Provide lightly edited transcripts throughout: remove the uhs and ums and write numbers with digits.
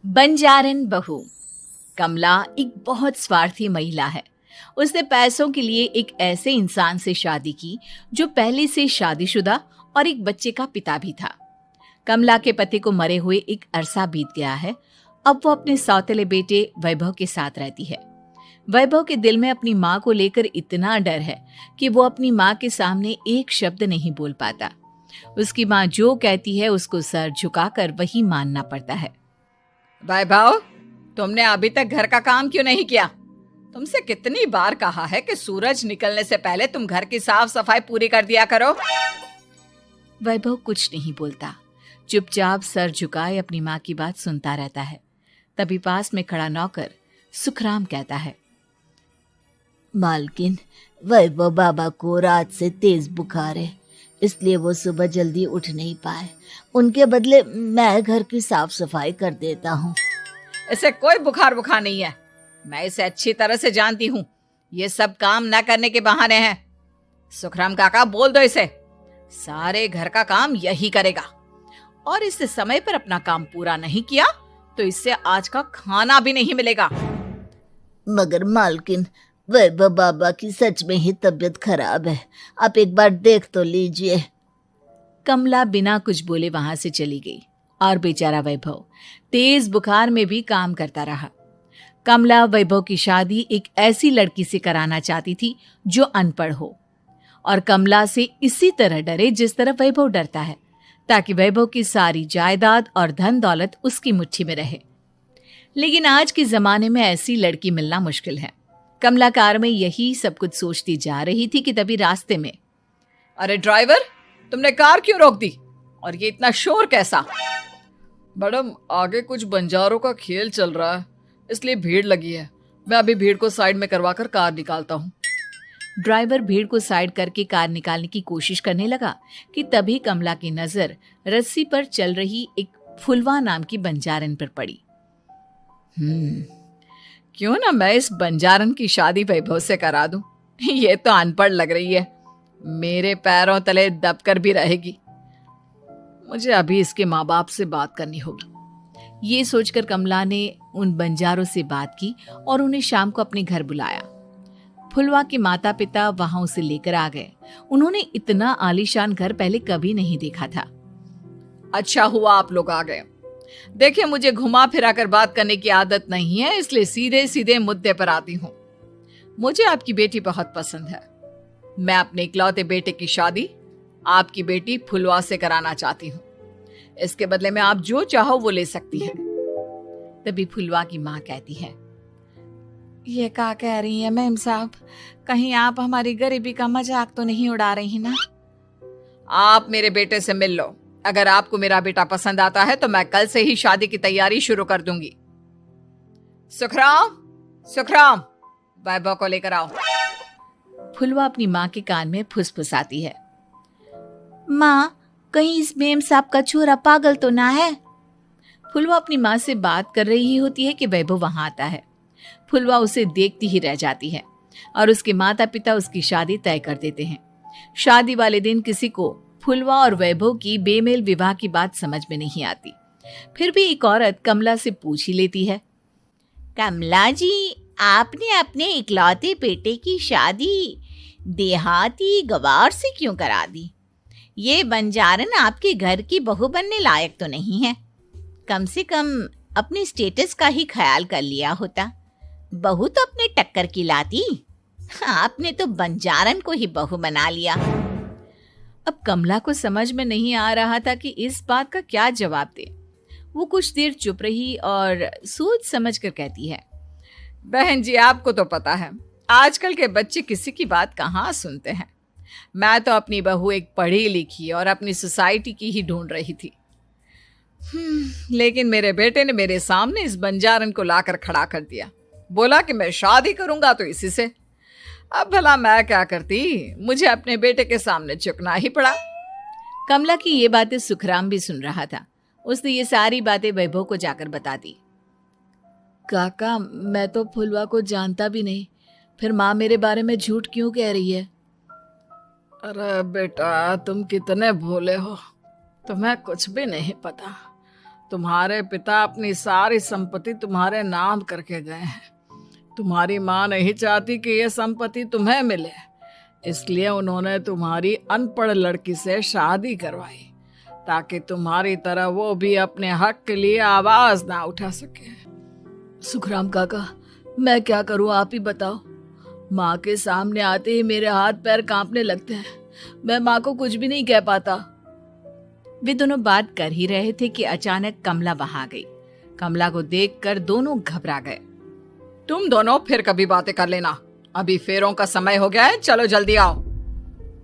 बंजारन बहू। कमला एक बहुत स्वार्थी महिला है। उसने पैसों के लिए एक ऐसे इंसान से शादी की जो पहले से शादीशुदा और एक बच्चे का पिता भी था। कमला के पति को मरे हुए एक अरसा बीत गया है। अब वो अपने सौतेले बेटे वैभव के साथ रहती है। वैभव के दिल में अपनी माँ को लेकर इतना डर है कि वो अपनी माँ के सामने एक शब्द नहीं बोल पाता। उसकी माँ जो कहती है उसको सर झुकाकर वही मानना पड़ता है। वैभव, तुमने अभी तक घर का काम क्यों नहीं किया? तुमसे कितनी बार कहा है कि सूरज निकलने से पहले तुम घर की साफ सफाई पूरी कर दिया करो। वैभव कुछ नहीं बोलता, चुपचाप सर झुकाए अपनी माँ की बात सुनता रहता है। तभी पास में खड़ा नौकर सुखराम कहता है, मालकिन, वैभव बाबा को रात से तेज बुखार है, इसलिए वो सुबह जल्दी उठ नहीं पाए। उनके बदले मैं घर की साफ सफाई कर देता हूँ। इसे कोई बुखार नहीं है। मैं इसे अच्छी तरह से जानती हूँ। ये सब काम न करने के बहाने हैं। सुखराम काका, बोल दो इसे, सारे घर का काम यही करेगा। और इससे समय पर अपना काम पूरा नहीं किया तो इससे आज का खाना भी नहीं मिलेगा। मगर मालकिन, वैभव बाबा की सच में ही तबीयत खराब है, आप एक बार देख तो लीजिए। कमला बिना कुछ बोले वहां से चली गई और बेचारा वैभव तेज बुखार में भी काम करता रहा। कमला वैभव की शादी एक ऐसी लड़की से कराना चाहती थी जो अनपढ़ हो और कमला से इसी तरह डरे जिस तरह वैभव डरता है, ताकि वैभव की सारी जायदाद और धन दौलत उसकी मुट्ठी में रहे। लेकिन आज के जमाने में ऐसी लड़की मिलना मुश्किल है। कमला कार में यही सब कुछ सोचती जा रही थी कि तभी रास्ते में, अरे ड्राइवर, तुमने कार क्यों रोक दी? और ये इतना शोर कैसा? मैडम, आगे कुछ बंजारों का खेल चल रहा है, इसलिए भीड़ लगी है। मैं अभी भीड़ को साइड में करवाकर कार निकालता हूँ। ड्राइवर भीड़ को साइड करके कार निकालने की कोशिश करने लगा कि तभी कमला की नजर रस्सी पर चल रही एक फुलवा नाम की बंजारन पर पड़ी। क्यों ना मैं इस बंजारन की शादी वैभव से करा दूं? ये तो अनपढ़ लग रही है, मेरे पैरों तले दबकर भी रहेगी। मुझे अभी इसके माँ बाप से बात करनी होगी। ये सोचकर कमला ने उन बंजारों से बात की और उन्हें शाम को अपने घर बुलाया। फुलवा के माता पिता वहां उसे लेकर आ गए। उन्होंने इतना आलीशान घर पहले कभी नहीं देखा था। अच्छा हुआ आप लोग आ गए। देखिए, मुझे घुमा फिरा कर बात करने की आदत नहीं है, इसलिए सीधे सीधे मुद्दे पर आती हूँ। मुझे आपकी बेटी बहुत पसंद है। मैं अपने इकलौते बेटे की शादी आपकी बेटी फुलवा से कराना चाहती हूँ। इसके बदले में आप जो चाहो वो ले सकती हैं। तभी फुलवा की माँ कहती है, ये क्या कह रही है मैम साहब? कहीं आप हमारी गरीबी का मजाक तो नहीं उड़ा रही ना? आप मेरे बेटे से मिल लो। अगर आपको मेरा बेटा पसंद आता है तो मैं कल से ही शादी की तैयारी शुरू कर दूंगी। सुखराम, वैभव को लेकर आओ। फुलवा अपनी माँ के कान में फुसफुसाती है, माँ, कहीं इस मेम साहब का छोरा पागल तो ना है? फुलवा अपनी माँ से बात कर रही होती है कि वैभव वहां आता है। फुलवा उसे देखती ही रह जाती है और उसके माता पिता उसकी शादी तय कर देते हैं। शादी वाले दिन किसी को फुलवा और वैभव की बेमेल विवाह की बात समझ में नहीं आती। फिर भी एक औरत कमला से पूछ ही लेती है, कमला जी, आपने अपने इकलौते बेटे की शादी देहाती गवार से क्यों करा दी? ये बंजारन आपके घर की बहू बनने लायक तो नहीं है। कम से कम अपने स्टेटस का ही ख्याल कर लिया होता। बहू तो अपने टक्कर की लाती, आपने तो बंजारन को ही बहू बना लिया। अब कमला को समझ में नहीं आ रहा था कि इस बात का क्या जवाब दे। वो कुछ देर चुप रही और सोच समझ कर कहती है, बहन जी, आपको तो पता है आजकल के बच्चे किसी की बात कहाँ सुनते हैं। मैं तो अपनी बहू एक पढ़ी लिखी और अपनी सोसाइटी की ही ढूंढ रही थी। लेकिन मेरे बेटे ने मेरे सामने इस बंजारन को लाकर खड़ा कर दिया। बोला कि मैं शादी करूंगा तो इसी से। अब भला मैं क्या करती, मुझे अपने बेटे के सामने झुकना ही पड़ा। कमला की ये बातें सुखराम भी सुन रहा था। उसने ये सारी बातें वैभव को जाकर बता दी। काका, मैं तो फुलवा को जानता भी नहीं, फिर माँ मेरे बारे में झूठ क्यों कह रही है? अरे बेटा, तुम कितने भोले हो, तुम्हें कुछ भी नहीं पता। तुम्हारे पिता अपनी सारी संपत्ति तुम्हारे नाम करके गए हैं। तुम्हारी माँ नहीं चाहती कि यह संपत्ति तुम्हें मिले, इसलिए उन्होंने तुम्हारी अनपढ़ लड़की से शादी करवाई ताकि तुम्हारी तरह वो भी अपने हक के लिए आवाज ना उठा सके। सुखराम काका, मैं क्या करूं, आप ही बताओ। माँ के सामने आते ही मेरे हाथ पैर कांपने लगते हैं। मैं माँ को कुछ भी नहीं कह पाता। वे दोनों बात कर ही रहे थे कि अचानक कमला वहां आ गई। कमला को देखकर दोनों घबरा गए। तुम दोनों फिर कभी बातें कर लेना, अभी फेरों का समय हो गया है, चलो जल्दी आओ।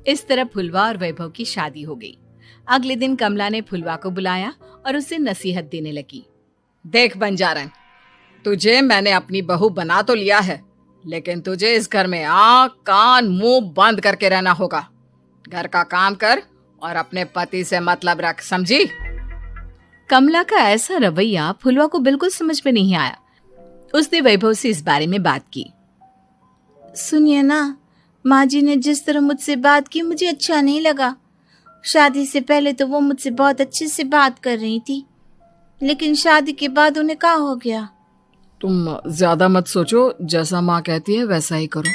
इस तरह फुलवा और वैभव की शादी हो गई। अगले दिन कमला ने फुलवा को बुलाया और उसे नसीहत देने लगी। देख बंजारन, तुझे मैंने अपनी बहू बना तो लिया है, लेकिन तुझे इस घर में आंख कान मुंह बंद करके रहना होगा। घर का काम कर और अपने पति से मतलब रख, समझी? कमला का ऐसा रवैया फुलवा को बिल्कुल समझ में नहीं आया। उसने वैभव से इस बारे में बात की। सुनिए ना, माँ जी ने जिस तरह मुझसे बात की मुझे अच्छा नहीं लगा। शादी से पहले तो वो मुझसे बहुत अच्छे से बात कर रही थी, लेकिन शादी के बाद उन्हें क्या हो गया? तुम ज्यादा मत सोचो, जैसा माँ कहती है वैसा ही करो।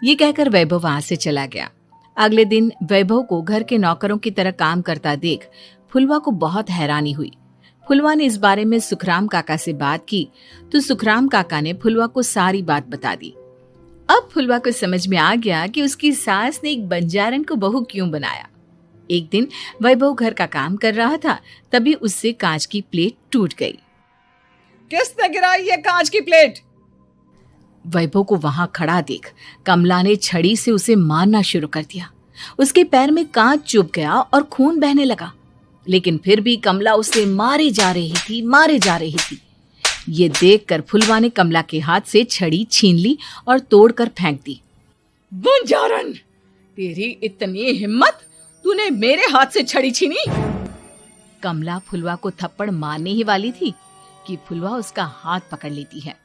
ये कहकर वैभव वहां से चला गया। अगले दिन वैभव को घर के नौकरों की तरह काम करता देख फुलवा को बहुत हैरानी हुई। फुलवा ने इस बारे में सुखराम काका से बात की तो सुखराम काका ने फुलवा को सारी बात बता दी। अब फुलवा को समझ में आ गया कि उसकी सास ने एक बंजारन को बहू क्यों बनाया। एक दिन वैभव घर का काम कर रहा था, तभी उससे कांच की प्लेट टूट गई। किसने गिराई ये कांच की प्लेट? वैभव को वहां खड़ा देख कमला ने छड़ी से उसे मारना शुरू कर दिया। उसके पैर में कांच चुभ गया और खून बहने लगा, लेकिन फिर भी कमला उसे मारे जा रही थी। ये देखकर फुलवा ने कमला के हाथ से छड़ी छीन ली और तोड़कर फेंक दी। बंजारन, तेरी इतनी हिम्मत, तूने मेरे हाथ से छड़ी छीनी? कमला फुलवा को थप्पड़ मारने ही वाली थी कि फुलवा उसका हाथ पकड़ लेती है।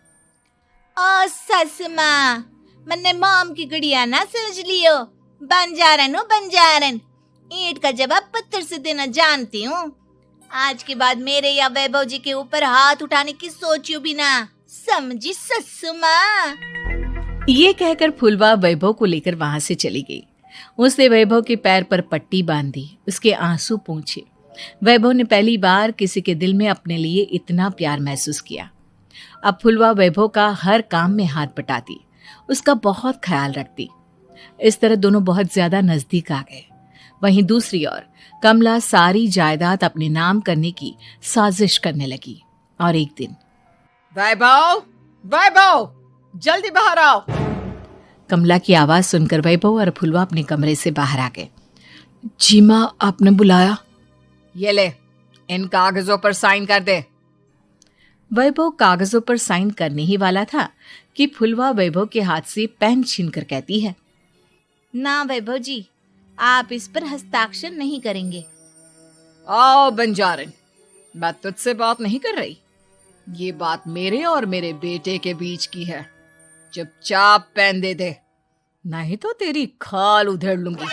ओ सस माँ, मैंने मॉम की गुड़िया ना समझ लियो। बंजारन, ईंट का जवाब पत्थर से देना जानती हूँ। आज के बाद मेरे या वैभव जी के ऊपर हाथ उठाने की सोचियो भी ना, समझी ससु माँ? ये कहकर फुलवा वैभव को लेकर वहां से चली गई। उसने वैभव के पैर पर पट्टी बांधी, उसके आंसू पोंछे। वैभव ने पहली बार किसी के दिल में अपने लिए इतना प्यार महसूस किया। अब फुलवा वैभव का हर काम में हाथ बटाती, उसका बहुत ख्याल रखती। इस तरह दोनों बहुत ज्यादा नजदीक आ गए। वहीं दूसरी ओर कमला सारी जायदाद अपने नाम करने की साजिश करने लगी। और एक दिन, वैभव, जल्दी बाहर आओ। कमला की आवाज सुनकर वैभव और फुलवा अपने कमरे से बाहर आ गए। जी माँ, आपने बुलाया? ये ले, इन कागजों पर साइन कर दे। वैभव कागजों पर साइन करने ही वाला था कि फुलवा वैभव के हाथ से पेन छीनकर कहती है, ना वैभव जी, आप इस पर हस्ताक्षर नहीं करेंगे। आओ बंजारन, मैं तुझसे बात नहीं कर रही। ये बात मेरे और मेरे बेटे के बीच की है। चुपचाप पेन दे दे, नहीं तो तेरी खाल उधेड़ लूंगी।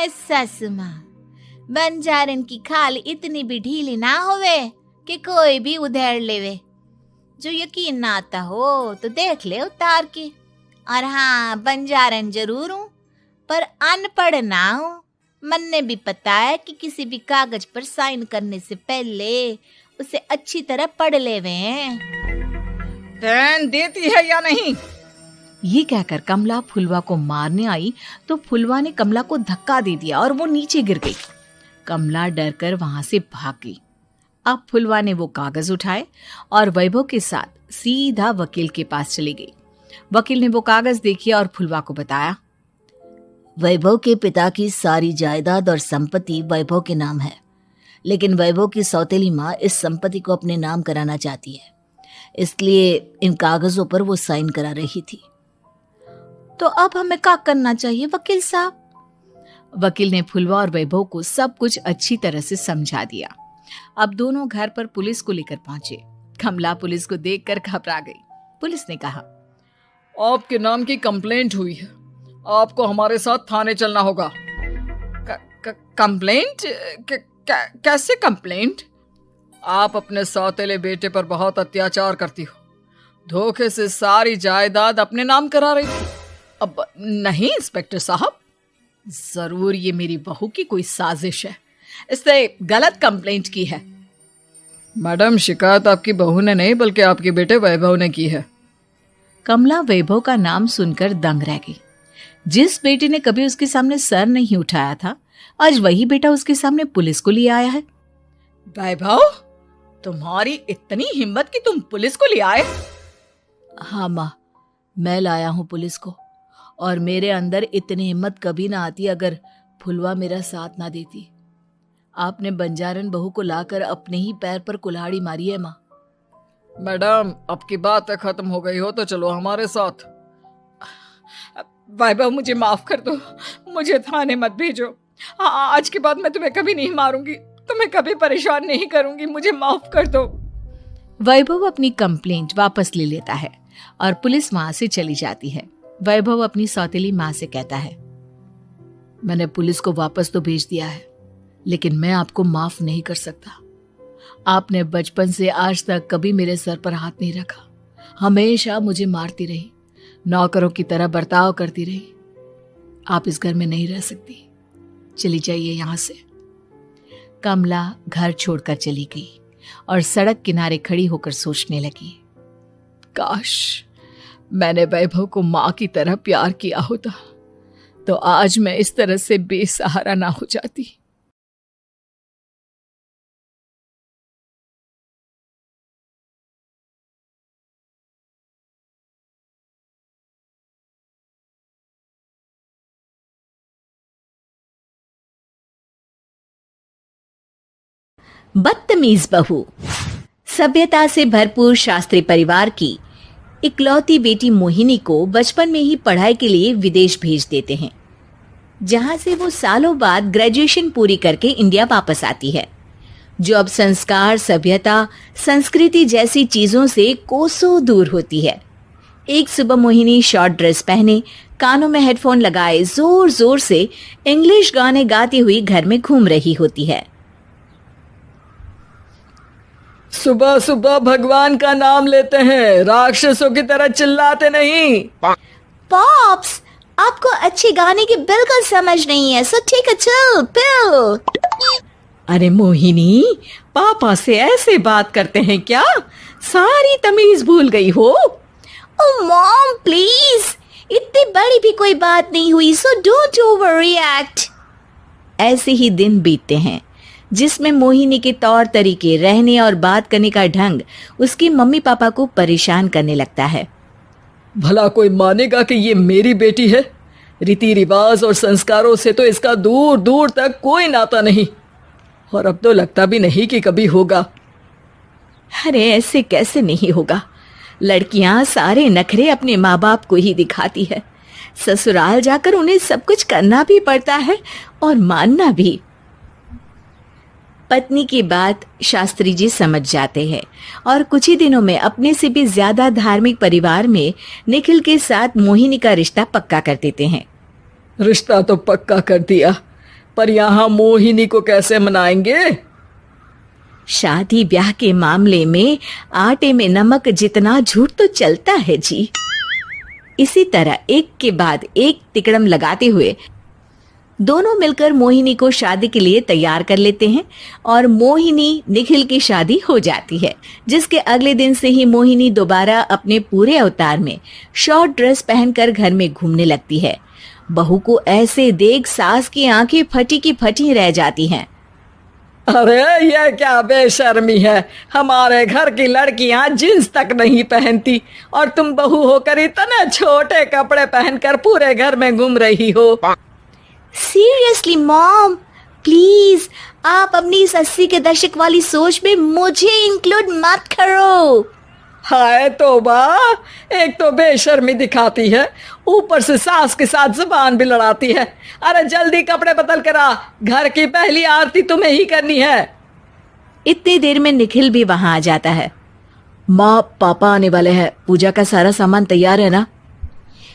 ससु माँ, बंजारन की खाल इतनी भी ढीली ना होवे कि कोई भी उधेड़ लेवे। जो यकीन ना आता हो तो देख ले उतार के। और हाँ, बंजारन जरूर हूँ पर अनपढ़ ना हूँ। मन्ने भी पता है कि किसी भी कागज पर साइन करने से पहले उसे अच्छी तरह पढ़ लेवे हैं। पेन देती है या नहीं? ये कहकर कमला फुलवा को मारने आई तो फुलवा ने कमला को धक्का दे दिया और वो नीचे गिर गई। कमला डरकर वहां से भाग गई। अब फुलवा ने वो कागज उठाए और वैभव के साथ सीधा वकील के पास चली गई। वकील ने वो कागज देखे और फुलवा को बताया, वैभव के पिता की सारी जायदाद और संपत्ति वैभव के नाम है, लेकिन वैभव की सौतेली माँ इस संपत्ति को अपने नाम कराना चाहती है, इसलिए इन कागजों पर वो साइन करा रही थी। तो अब हमें क्या करना चाहिए वकील साहब? वकील ने फुलवा और वैभव को सब कुछ अच्छी तरह से समझा दिया। अब दोनों घर पर पुलिस को लेकर पहुंचे। कमला पुलिस को देखकर घबरा गई। पुलिस ने कहा, आपके नाम की कंप्लेंट हुई है, आपको हमारे साथ थाने चलना होगा। कंप्लेंट? कैसे कंप्लेंट? आप अपने सौतेले बेटे पर बहुत अत्याचार करती हो, धोखे से सारी जायदाद अपने नाम करा रही थी। अब नहीं इंस्पेक्टर साहब, जरूर ये मेरी बहू की कोई साजिश है, इसने गलत कंप्लेंट की है। मैडम, शिकायत आपकी बहू ने नहीं बल्कि आपके बेटे वैभव ने की है। कमला वैभव का नाम सुनकर दंग रह गई। जिस बेटे ने कभी उसके सामने सर नहीं उठाया था, आज वही बेटा उसके सामने पुलिस को लिए आया है। वैभव, तुम्हारी इतनी हिम्मत कि तुम पुलिस को ले आए? हाँ माँ, मैं लाया हूँ पुलिस को, और मेरे अंदर इतनी हिम्मत कभी ना आती अगर फुलवा मेरा साथ ना देती। आपने बंजारन बहू को लाकर अपने ही पैर पर कुल्हाड़ी मारी है माँ। मैडम, अब की बात खत्म हो गई हो तो चलो हमारे साथ। वैभव, मुझे माफ कर दो, मुझे थाने मत भेजो। आज के बाद मैं तुम्हें कभी नहीं मारूंगी, तुम्हें कभी परेशान नहीं करूंगी, मुझे माफ कर दो। वैभव अपनी कंप्लेंट वापस ले लेता है और पुलिस वहां से चली जाती है। वैभव अपनी सौतेली माँ से कहता है, मैंने पुलिस को वापस तो भेज दिया है, लेकिन मैं आपको माफ नहीं कर सकता। आपने बचपन से आज तक कभी मेरे सर पर हाथ नहीं रखा, हमेशा मुझे मारती रही, नौकरों की तरह बर्ताव करती रही। आप इस घर में नहीं रह सकती, चली जाइए यहां से। कमला घर छोड़कर चली गई और सड़क किनारे खड़ी होकर सोचने लगी, काश मैंने वैभव को माँ की तरह प्यार किया होता तो आज मैं इस तरह से बेसहारा ना हो जाती। बदतमीज बहू। सभ्यता से भरपूर शास्त्री परिवार की इकलौती बेटी मोहिनी को बचपन में ही पढ़ाई के लिए विदेश भेज देते हैं, जहां से वो सालों बाद ग्रेजुएशन पूरी करके इंडिया वापस आती है, जो अब संस्कार, सभ्यता, संस्कृति जैसी चीजों से कोसों दूर होती है। एक सुबह मोहिनी शॉर्ट ड्रेस पहने, कानों में हेडफोन लगाए जोर जोर से इंग्लिश गाने गाती हुई घर में घूम रही होती है। सुबह सुबह भगवान का नाम लेते हैं, राक्षसों की तरह चिल्लाते नहीं। पॉप्स, आपको अच्छे गाने की बिल्कुल समझ नहीं है, सो ठीक है, चिल पिल। अरे मोहिनी, पापा से ऐसे बात करते हैं क्या? सारी तमीज भूल गई हो। ओह मॉम प्लीज, इतनी बड़ी भी कोई बात नहीं हुई, सो डोंट ओवर रिएक्ट। ऐसे ही दिन बीतते हैं जिसमें मोहिनी के तौर तरीके, रहने और बात करने का ढंग उसकी मम्मी पापा को परेशान करने लगता है। भला कोई मानेगा कि ये मेरी बेटी है? रीति रिवाज और संस्कारों से तो इसका दूर दूर तक कोई नाता नहीं, और अब तो लगता भी नहीं कि कभी होगा। अरे ऐसे कैसे नहीं होगा? लड़कियां सारे नखरे अपने माँ बाप को ही दिखाती है। ससुराल जाकर उन्हें सब कुछ करना भी पड़ता है और मानना भी। पत्नी की बात शास्त्री जी समझ जाते हैं और कुछ ही दिनों में अपने से भी ज्यादा धार्मिक परिवार में निखिल के साथ मोहिनी का रिश्ता पक्का कर देते हैं। रिश्ता तो पक्का कर दिया, पर यहाँ मोहिनी को कैसे मनाएंगे? शादी ब्याह के मामले में आटे में नमक जितना झूठ तो चलता है जी। इसी तरह एक के बाद एक तिकड़म लगाते हुए दोनों मिलकर मोहिनी को शादी के लिए तैयार कर लेते हैं और मोहिनी निखिल की शादी हो जाती है, जिसके अगले दिन से ही मोहिनी दोबारा अपने पूरे अवतार में शॉर्ट ड्रेस पहनकर घर में घूमने लगती है। बहू को ऐसे देख सास की आंखें फटी की फटी रह जाती हैं। अरे ये क्या बेशर्मी है, हमारे घर की लड़कियां जींस तक नहीं पहनती और तुम बहू होकर इतने छोटे कपड़े पहनकर पूरे घर में घूम रही हो। सीरियसली मॉम, प्लीज आप अपनी इस 80 के दशक वाली सोच में मुझे इंक्लूड मत करो। हाय तौबा, एक तो बेशर्मी दिखाती है, ऊपर से सास के साथ जुबान भी लड़ाती है। अरे जल्दी कपड़े बदल कर आ, घर की पहली आरती तुम्हें ही करनी है। इतनी देर में निखिल भी वहां आ जाता है। माँ, पापा आने वाले हैं, पूजा का सारा सामान तैयार है ना?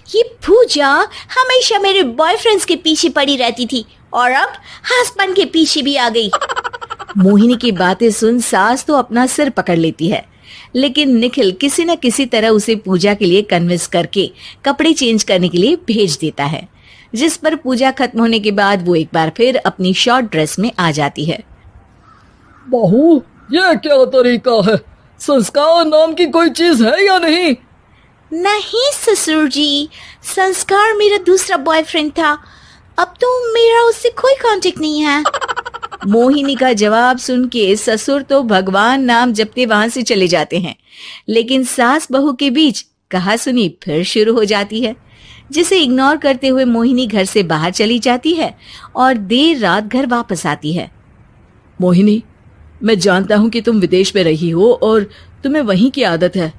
ये पूजा हमेशा मेरे बॉयफ्रेंड्स के पीछे पड़ी रहती थी और अब हस्बैंड के पीछे भी आ गई। मोहिनी की बातें सुन सास तो अपना सिर पकड़ लेती है, लेकिन निखिल किसी न किसी तरह उसे पूजा के लिए कन्विंस करके कपड़े चेंज करने के लिए भेज देता है, जिस पर पूजा खत्म होने के बाद वो एक बार फिर अपनी शॉर्ट ड्रेस में आ जाती है। बहू, ये क्या तरीका है? संस्कार नाम की कोई चीज है या नहीं? नहीं ससुर जी, संस्कार मेरा दूसरा बॉयफ्रेंड था, अब तो मेरा उससे कोई कांटेक्ट नहीं है। मोहिनी का जवाब सुन के ससुर तो भगवान नाम जपते वहां से चले जाते हैं, लेकिन सास बहू के बीच कहासुनी फिर शुरू हो जाती है, जिसे इग्नोर करते हुए मोहिनी घर से बाहर चली जाती है और देर रात घर वापस आती है। मोहिनी, मैं जानता हूँ कि तुम विदेश में रही हो और तुम्हें वहीं की आदत है,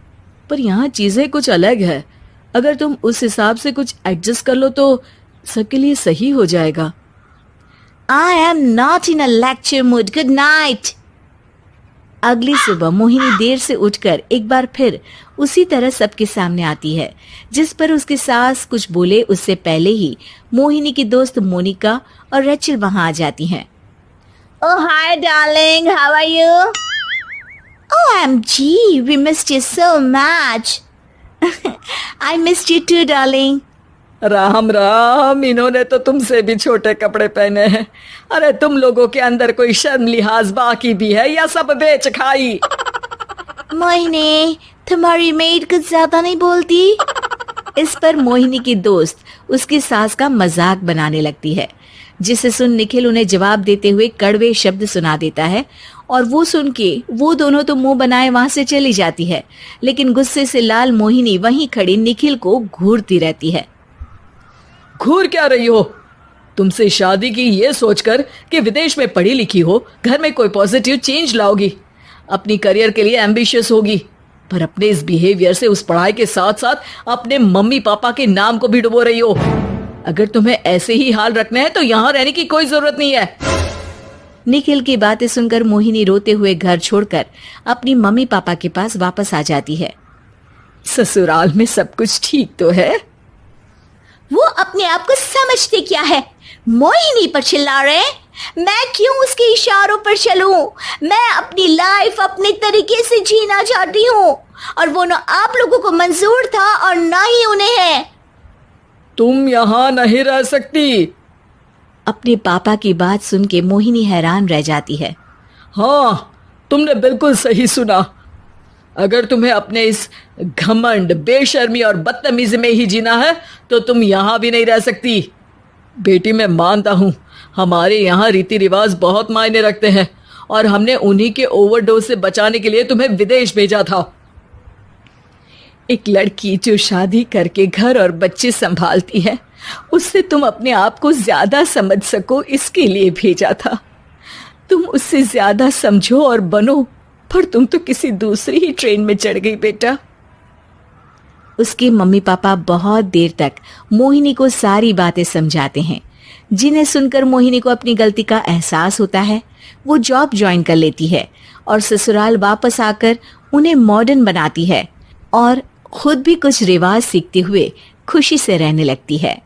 पर यहाँ चीजें कुछ अलग है। अगर तुम उस हिसाब से कुछ एडजस्ट कर लो तो सबके लिए सही हो जाएगा। I am not in a lecture mood. Good night. अगली सुबह मोहिनी देर से उठकर एक बार फिर उसी तरह सबके सामने आती है, जिस पर उसकी सास कुछ बोले उससे पहले ही मोहिनी की दोस्त मोनिका और रेचल वहां आ जाती हैं। Oh, hi darling. How are you? OMG, we missed you so much. I missed you too, darling. Ram Ram, इन्होंने तो तुमसे भी छोटे कपड़े पहने हैं। अरे तुम लोगों के अंदर कोई शर्म लिहाज बाकी भी है या सब बेच खाई? मोहिनी, तुम्हारी मेड कुछ ज्यादा नहीं बोलती? इस पर मोहिनी की दोस्त उसकी सास का मजाक बनाने लगती है, जिसे सुन निखिल उन्हें जवाब देते हुए कड़वे शब्द सुना देता है और वो सुन के वो दोनों तो मुंह बनाए वहां से चली जाती है, लेकिन गुस्से से लाल मोहिनी वहीं खड़ी निखिल को घूरती रहती है। घूर क्या रही हो? तुमसे शादी की ये सोचकर कि विदेश में पढ़ी लिखी हो, घर में कोई पॉजिटिव चेंज लाओगी, अपनी करियर के लिए एम्बिशियस होगी, पर अपने इस बिहेवियर से उस पढ़ाई के साथ साथ अपने मम्मी पापा के नाम को भी डुबो रही हो। अगर तुम्हें ऐसे ही हाल रखना है तो यहाँ रहने की कोई जरूरत नहीं है। निखिल की बातें सुनकर मोहिनी रोते हुए घर छोड़कर अपनी मम्मी पापा के पास वापस आ जाती है। ससुराल में सब कुछ ठीक तो है? वो अपने आप को समझते क्या है? मोहिनी पर चिल्ला रहे? मैं क्यों उसके इशारों पर चलूं? मैं अपनी लाइफ अपने तरीके से जीना चाहती हूँ और वो ना आप लोगों को मंजूर था और ना ही उन्हें है। तुम यहाँ नहीं रह सकती। अपने पापा की बात सुन के मोहिनी हैरान रह जाती है। हाँ, तुमने बिल्कुल सही सुना। अगर तुम्हें अपने इस घमंड, बेशर्मी और बदतमीजी में ही जीना है तो तुम यहाँ भी नहीं रह सकती। बेटी, मैं मानता हूँ हमारे यहाँ रीति रिवाज बहुत मायने रखते हैं और हमने उन्हीं के ओवरडोज से बचाने के लिए तुम्हें विदेश भेजा था। एक लड़की जो शादी करके घर और बच्चे संभालती है, उससे तुम अपने आप को ज्यादा समझ सको इसके लिए भेजा था। तुम उससे ज्यादा समझो और बनो, पर तुम तो किसी दूसरी ही ट्रेन में चढ़ गई बेटा। उसके मम्मी पापा बहुत देर तक मोहिनी को सारी बातें समझाते हैं, जिन्हें सुनकर मोहिनी को अपनी गलती का एहसास होता है। वो जॉब ज्वाइन कर लेती है और ससुराल वापस आकर उन्हें मॉडर्न बनाती है और खुद भी कुछ रिवाज सीखते हुए खुशी से रहने लगती है।